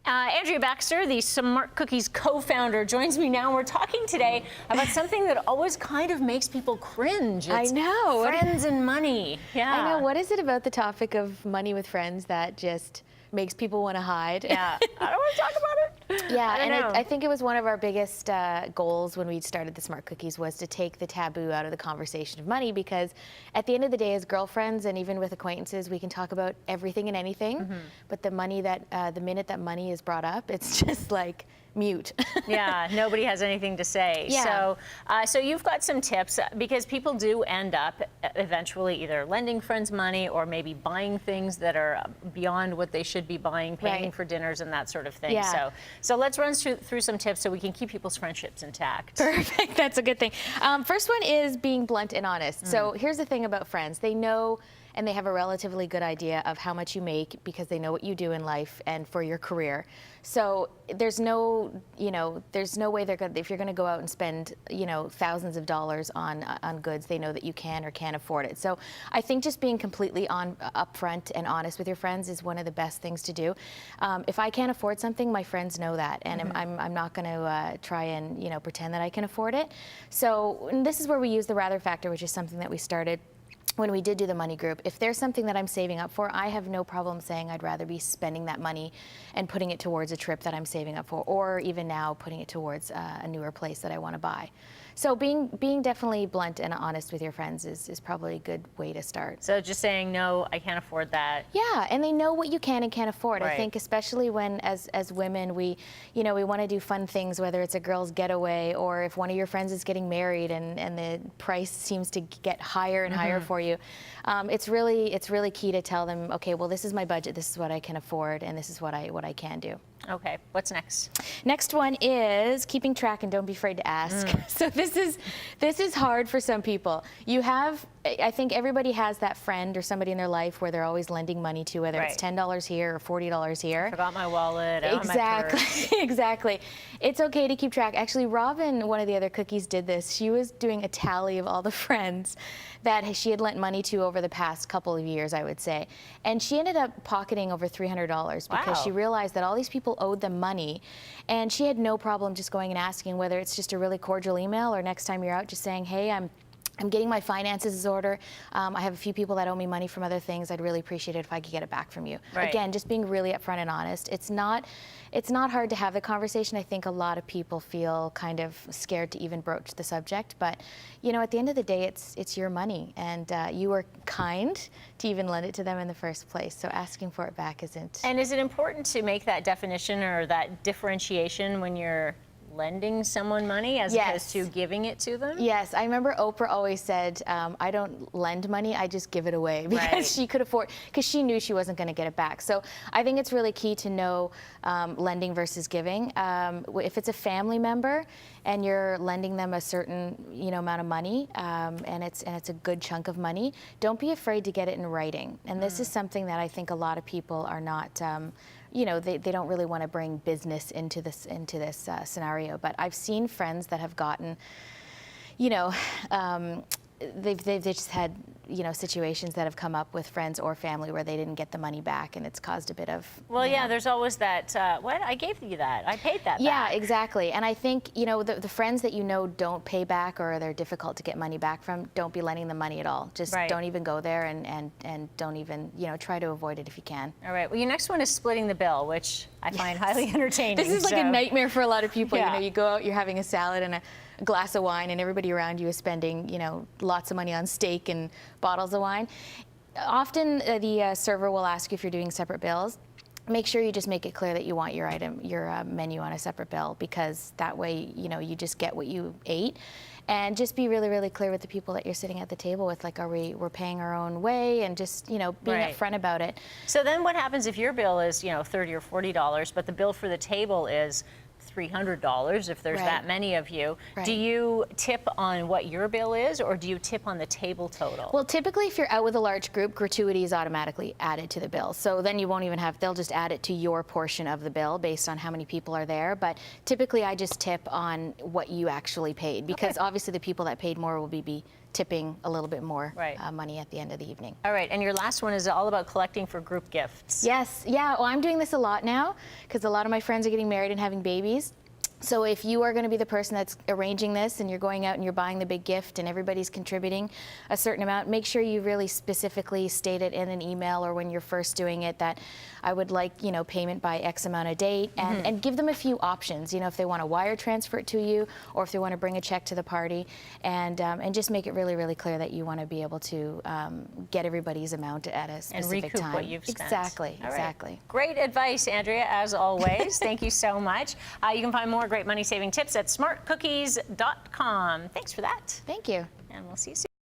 Andrea Baxter, the Smart Cookies co-founder, joins me now. We're talking today about something that always kind of makes people cringe. It's I know. Friends and money. Yeah. I know. What is it about the topic of money with friends that just makes people want to hide? Yeah. I don't want to talk about it. Yeah, I think it was one of our biggest goals when we started the Smart Cookies was to take the taboo out of the conversation of money, because at the end of the day, as girlfriends and even with acquaintances, we can talk about everything and anything, but the minute that money is brought up, it's just like mute. Yeah, nobody has anything to say. Yeah. So you've got some tips, because people do end up eventually either lending friends money or maybe buying things that are beyond what they should be buying, paying for dinners and that sort of thing. Yeah. So let's run through some tips so we can keep people's friendships intact. Perfect. That's a good thing. First one is being blunt and honest. So here's the thing about friends. They know and they have a relatively good idea of how much you make because they know what you do in life and for your career. So there's no way they're going, if you're going to go out and spend, thousands of dollars on goods, they know that you can or can't afford it. So I think just being completely upfront and honest with your friends is one of the best things to do. If I can't afford something, my friends know that, and I'm not going to try and pretend that I can afford it. So this is where we use the rather factor, which is something that we started when we did do the money group. If there's something that I'm saving up for, I have no problem saying I'd rather be spending that money and putting it towards a trip that I'm saving up for, or even now putting it towards a newer place that I want to buy. So being definitely blunt and honest with your friends is probably a good way to start. So just saying, no, I can't afford that. Yeah, and they know what you can and can't afford. Right. I think especially when, as women, we want to do fun things, whether it's a girl's getaway or if one of your friends is getting married and the price seems to get higher and higher for you. It's really key to tell them, okay, well, this is my budget, this is what I can afford, and this is what I can do. Okay, what's next? Next one is keeping track and don't be afraid to ask. So this is hard for some people. I think everybody has that friend or somebody in their life where they're always lending money to, whether it's $10 here or $40 here. Forgot my wallet. Exactly, exactly. It's okay to keep track. Actually, Robin, one of the other cookies, did this. She was doing a tally of all the friends that she had lent money to over the past couple of years, I would say. And she ended up pocketing over $300 because she realized that all these people owed them money, and she had no problem just going and asking, whether it's just a really cordial email or next time you're out just saying, hey, I'm getting my finances in order. I have a few people that owe me money from other things. I'd really appreciate it if I could get it back from you. Right. Again, just being really upfront and honest. It's not hard to have the conversation. I think a lot of people feel kind of scared to even broach the subject, but at the end of the day, it's your money, and you were kind to even lend it to them in the first place. So asking for it back isn't. And is it important to make that definition or that differentiation when you're lending someone money as opposed to giving it to them? Yes, I remember Oprah always said, I don't lend money, I just give it away, because she could afford, because she knew she wasn't going to get it back. So I think it's really key to know lending versus giving. If it's a family member and you're lending them a certain amount of money, and it's a good chunk of money, don't be afraid to get it in writing. And this is something that I think a lot of people are not. They don't really want to bring business into this scenario. But I've seen friends that have gotten, they've just had situations that have come up with friends or family where they didn't get the money back, and it's caused a bit of. Well, yeah, there's always that. What, I gave you that, I paid that. Yeah, back. exactly. And I think the friends that don't pay back or they're difficult to get money back from, don't be lending them money at all. Just don't even go there, and don't even try to avoid it if you can. All right. Well, your next one is splitting the bill, which I find highly entertaining. This is like a nightmare for a lot of people. Yeah. You go out, you're having a salad and a glass of wine, and everybody around you is spending lots of money on steak and bottles of wine. Often the server will ask you if you're doing separate bills. Make sure you just make it clear that you want your menu on a separate bill, because that way you just get what you ate. And just be really, really clear with the people that you're sitting at the table with, like, we're paying our own way, and just being upfront about it. So then what happens if your bill is $30 or $40, but the bill for the table is $300 if there's that many of you? Do you tip on what your bill is, or do you tip on the table total? Well, typically if you're out with a large group, gratuity is automatically added to the bill. So then you won't even they'll just add it to your portion of the bill based on how many people are there. But typically I just tip on what you actually paid, because obviously the people that paid more will be tipping a little bit more Right. money at the end of the evening. All right, and your last one is all about collecting for group gifts. Yes, yeah, well, I'm doing this a lot now because a lot of my friends are getting married and having babies. So if you are going to be the person that's arranging this and you're going out and you're buying the big gift and everybody's contributing a certain amount, make sure you really specifically state it in an email or when you're first doing it that I would like, you know, payment by X amount of date, and give them a few options, you know, if they want to wire transfer it to you or if they want to bring a check to the party, and just make it really, really clear that you want to be able to get everybody's amount at a specific recoup time. what you've spent. Exactly, All right. exactly. Great advice, Andrea, as always. Thank you so much. You can find more great money-saving tips at smartcookies.com. Thanks for that. Thank you. And we'll see you soon.